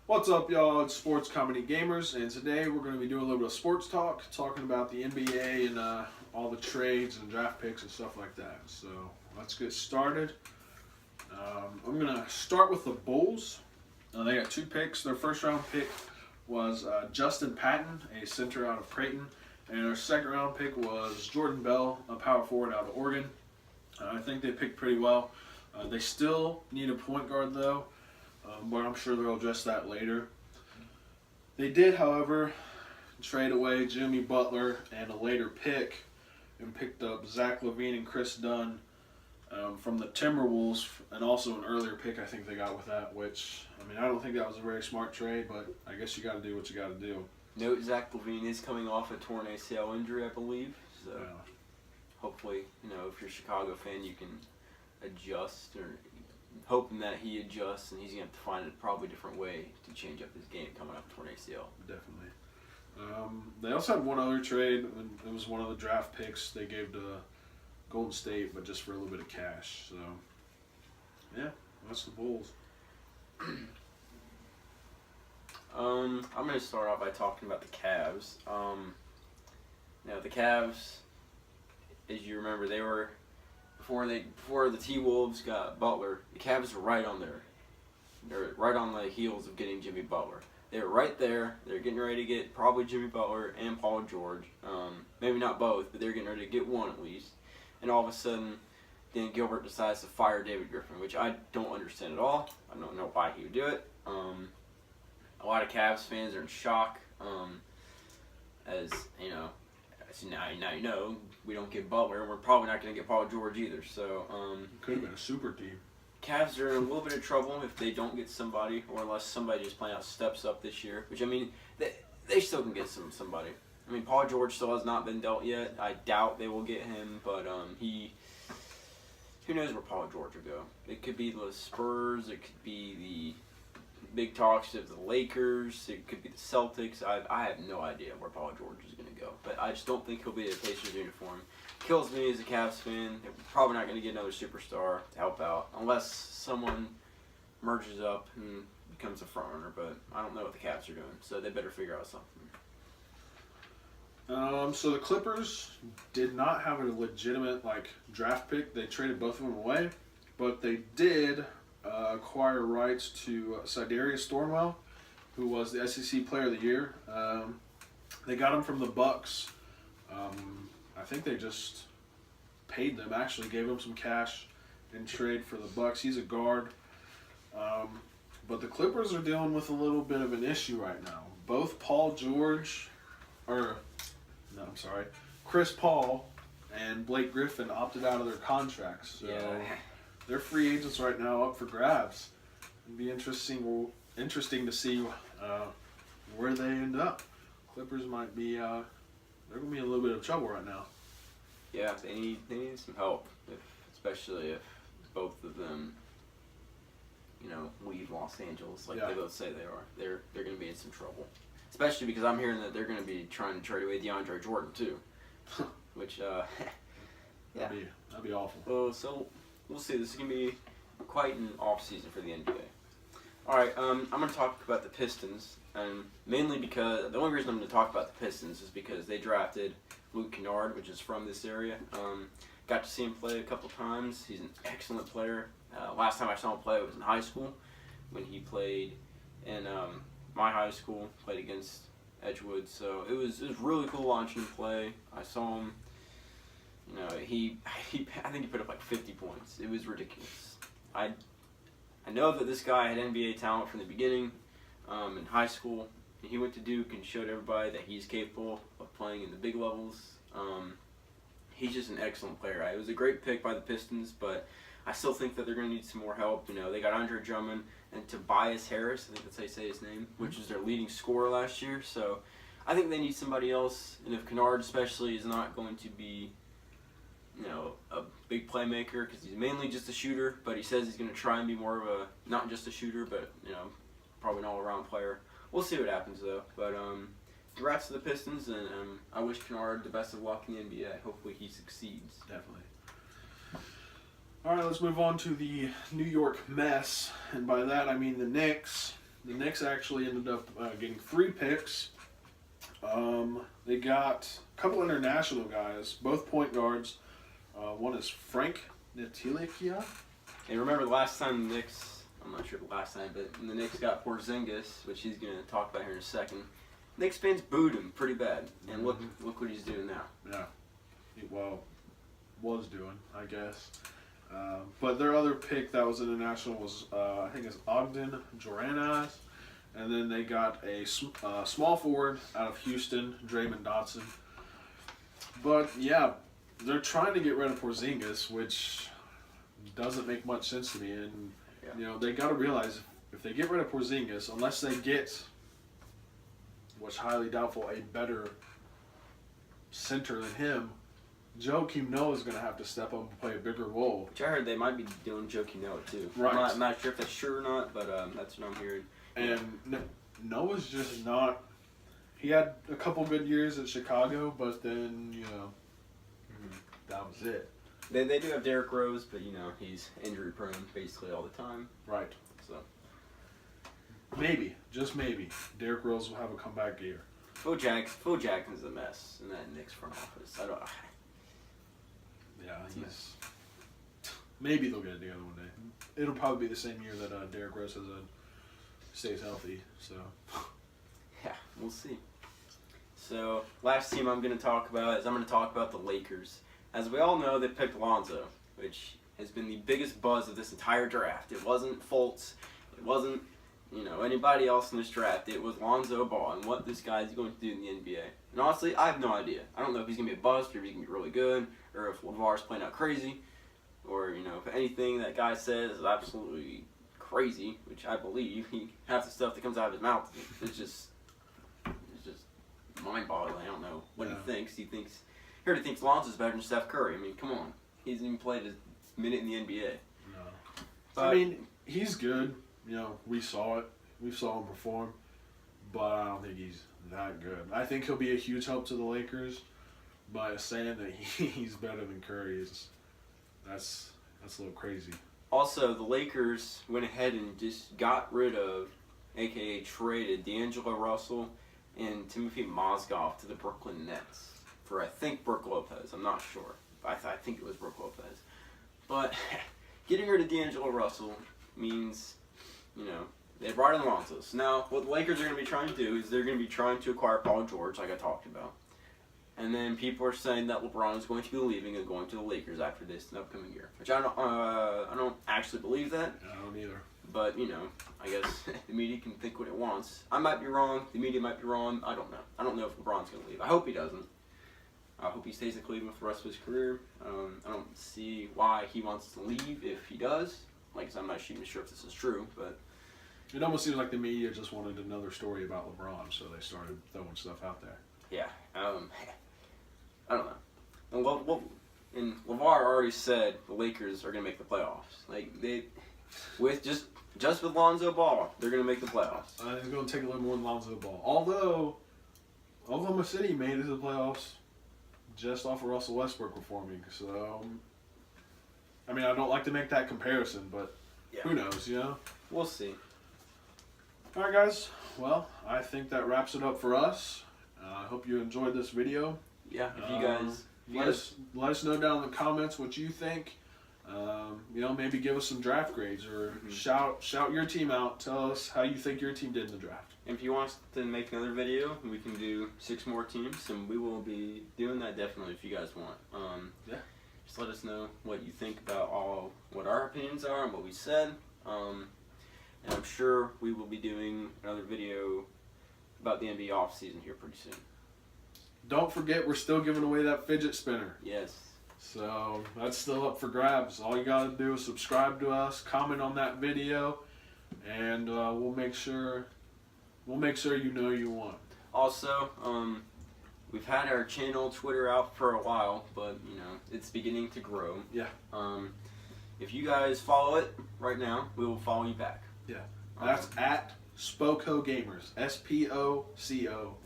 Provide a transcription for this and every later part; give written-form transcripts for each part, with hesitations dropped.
What's up, y'all? It's Sports Comedy Gamers, and today we're going to be doing a little bit of sports talk, talking about the NBA and all the trades and draft picks and stuff like that. So let's get started. I'm going to start with the Bulls. They got two picks. Their first round pick was Justin Patton, a center out of Creighton, and their second round pick was Jordan Bell, a power forward out of Oregon. I think they picked pretty well. They still need a point guard, though. But I'm sure they'll address that later. They did, however, trade away Jimmy Butler and a later pick and picked up Zach LaVine and Chris Dunn from the Timberwolves, and also an earlier pick I think they got with that, which, I don't think that was a very smart trade, but I guess you got to do what you got to do. Note Zach LaVine is coming off a torn ACL injury, I believe, so hopefully, if you're a Chicago fan, you can adjust, or hoping that he adjusts, and he's going to have to find a probably different way to change up his game coming off torn ACL. Definitely. They also had one other trade. It was one of the draft picks they gave to Golden State, but just for a little bit of cash. So, yeah, that's the Bulls. I'm going to start off by talking about the Cavs. Now, the Cavs, as you remember, they were... Before the T-Wolves got Butler, the Cavs were right on there. They're right on the heels of getting Jimmy Butler. They were right there. They're getting ready to get probably Jimmy Butler and Paul George. Maybe not both, but they're getting ready to get one at least. And all of a sudden, Dan Gilbert decides to fire David Griffin, which I don't understand at all. I don't know why he would do it. A lot of Cavs fans are in shock, as now we don't get Butler, and we're probably not going to get Paul George either. So could have been a super team. Cavs are in a little bit of trouble if they don't get somebody, or unless somebody just plain out steps up this year. Which they still can get somebody. Paul George still has not been dealt yet. I doubt they will get him, but who knows where Paul George will go? It could be the Spurs. It could be the big talks of the Lakers. It could be the Celtics. I have no idea where Paul George is going to go, but I just don't think he'll be in a Pacers uniform. Kills me as a Cavs fan. They're probably not going to get another superstar to help out unless someone merges up and becomes a front runner, but I don't know what the Cavs are doing, so they better figure out something. So the Clippers did not have a legitimate draft pick. They traded both of them away, but they did acquire rights to Cydarius Thornwell, who was the SEC Player of the Year. They got him from the Bucks. I think they just paid them. Actually, gave him some cash in trade for the Bucks. He's a guard. But the Clippers are dealing with a little bit of an issue right now. Both Chris Paul and Blake Griffin opted out of their contracts. So they're free agents right now, up for grabs. It'd be interesting to see where they end up. Clippers might be they're gonna be in a little bit of trouble right now. Yeah, they need some help, especially if both of them, leave Los Angeles like they both say they are. They're gonna be in some trouble, especially because I'm hearing that they're gonna be trying to trade away DeAndre Jordan too, which that'd be awful. Well, so we'll see. This is gonna be quite an off season for the NBA. All right, I'm going to talk about the Pistons, and mainly because the only reason I'm going to talk about the Pistons is because they drafted Luke Kennard, which is from this area. Got to see him play a couple times. He's an excellent player. Last time I saw him play was in high school when he played in my high school, played against Edgewood. So it was really cool watching him play. I saw him. I think he put up like 50 points. It was ridiculous. I know that this guy had NBA talent from the beginning in high school. He went to Duke and showed everybody that he's capable of playing in the big levels. He's just an excellent player. It was a great pick by the Pistons, but I still think that they're going to need some more help. They got Andre Drummond and Tobias Harris, I think that's how you say his name, which is their leading scorer last year. So I think they need somebody else. And if Kennard especially is not going to be a big playmaker, because he's mainly just a shooter, but he says he's going to try and be more of a, not just a shooter, but, probably an all-around player. We'll see what happens, though. But, congrats to the Pistons, and I wish Kennard the best of luck in the NBA. Hopefully he succeeds. Definitely. All right, let's move on to the New York mess, and by that I mean the Knicks. The Knicks actually ended up getting 3 picks. They got a couple international guys, both point guards. One is Frank Ntilikina. And remember the last time the Knicks, I'm not sure the last time, but the Knicks got Porzingis, which he's going to talk about here in a second. Knicks fans booed him pretty bad, and look what he's doing now. Yeah, was doing, I guess. But their other pick that was international was, I think it's Ogden Joranas. And then they got a small forward out of Houston, Draymond Dotson. But, yeah, they're trying to get rid of Porzingis, which doesn't make much sense to me. And, they got to realize if they get rid of Porzingis, unless they get, which highly doubtful, a better center than him, Joakim Noah is going to have to step up and play a bigger role. Which I heard they might be doing Joakim Noah too. Right. I'm not sure if that's true or not, but that's what I'm hearing. And Noah's just not. He had a couple good years at Chicago, but then, that was it. They do have Derrick Rose, but, he's injury prone basically all the time. Right. So Maybe, just maybe, Derrick Rose will have a comeback year. Phil Jackson's a mess in that Knicks front office. Yeah, maybe they'll get it together one day. It'll probably be the same year that Derrick Rose stays healthy. So yeah, we'll see. So last team I'm going to talk about the Lakers. As we all know, they picked Lonzo, which has been the biggest buzz of this entire draft. It wasn't Fultz. It wasn't anybody else in this draft. It was Lonzo Ball and what this guy's going to do in the NBA. And honestly, I have no idea. I don't know if he's going to be a bust or if he's going to be really good or if LeVar's playing out crazy or, if anything that guy says is absolutely crazy, which I believe. Half the stuff that comes out of his mouth is just mind-boggling. I don't know what he thinks. He already thinks Lonzo's better than Steph Curry. I mean, come on. He hasn't even played a minute in the NBA. No. I mean, he's good. We saw it. We saw him perform. But I don't think he's that good. I think he'll be a huge help to the Lakers. But saying that he's better than Curry that's a little crazy. Also, the Lakers went ahead and just got rid of, a.k.a. traded, D'Angelo Russell and Timothy Mozgov to the Brooklyn Nets for, I think, Brook Lopez. I'm not sure. I think it was Brook Lopez. But getting rid of D'Angelo Russell means, they brought in Lonzo. So now, what the Lakers are going to be trying to do is they're going to be trying to acquire Paul George, like I talked about. And then people are saying that LeBron is going to be leaving and going to the Lakers after this upcoming year, which I don't actually believe that. I don't either. But I guess the media can think what it wants. I might be wrong. The media might be wrong. I don't know. I don't know if LeBron's going to leave. I hope he doesn't. I hope he stays in Cleveland for the rest of his career. I don't see why he wants to leave if he does. Like I said, I'm not even sure if this is true, but it almost seems like the media just wanted another story about LeBron, so they started throwing stuff out there. Yeah. I don't know. And LeVar already said the Lakers are going to make the playoffs. Like just with Lonzo Ball, they're going to make the playoffs. It's going to take a little more than Lonzo Ball. Although Oklahoma City made it to the playoffs just off of Russell Westbrook performing. So, I mean, I don't like to make that comparison, but who knows, We'll see. All right, guys. Well, I think that wraps it up for us. I hope you enjoyed this video. Yeah, if you guys... Let us know down in the comments what you think. Maybe give us some draft grades or shout your team out. Tell us how you think your team did in the draft. If you want us to make another video, we can do 6 more teams, and we will be doing that definitely if you guys want. Just let us know what you think about what our opinions are and what we said. And I'm sure we will be doing another video about the NBA offseason here pretty soon. Don't forget, we're still giving away that fidget spinner. Yes. So that's still up for grabs. All you got to do is subscribe to us, comment on that video, and we'll make sure you won. Also, we've had our channel Twitter out for a while, but it's beginning to grow. Yeah. If you guys follow it right now, we will follow you back. Yeah. That's at Spoco Gamers. SPOCO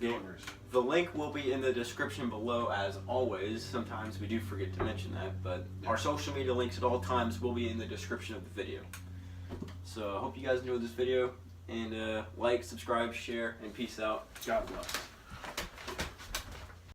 Gamers. The link will be in the description below as always. Sometimes we do forget to mention that, but our social media links at all times will be in the description of the video. So I hope you guys enjoyed this video. And like, subscribe, share, and peace out. God bless.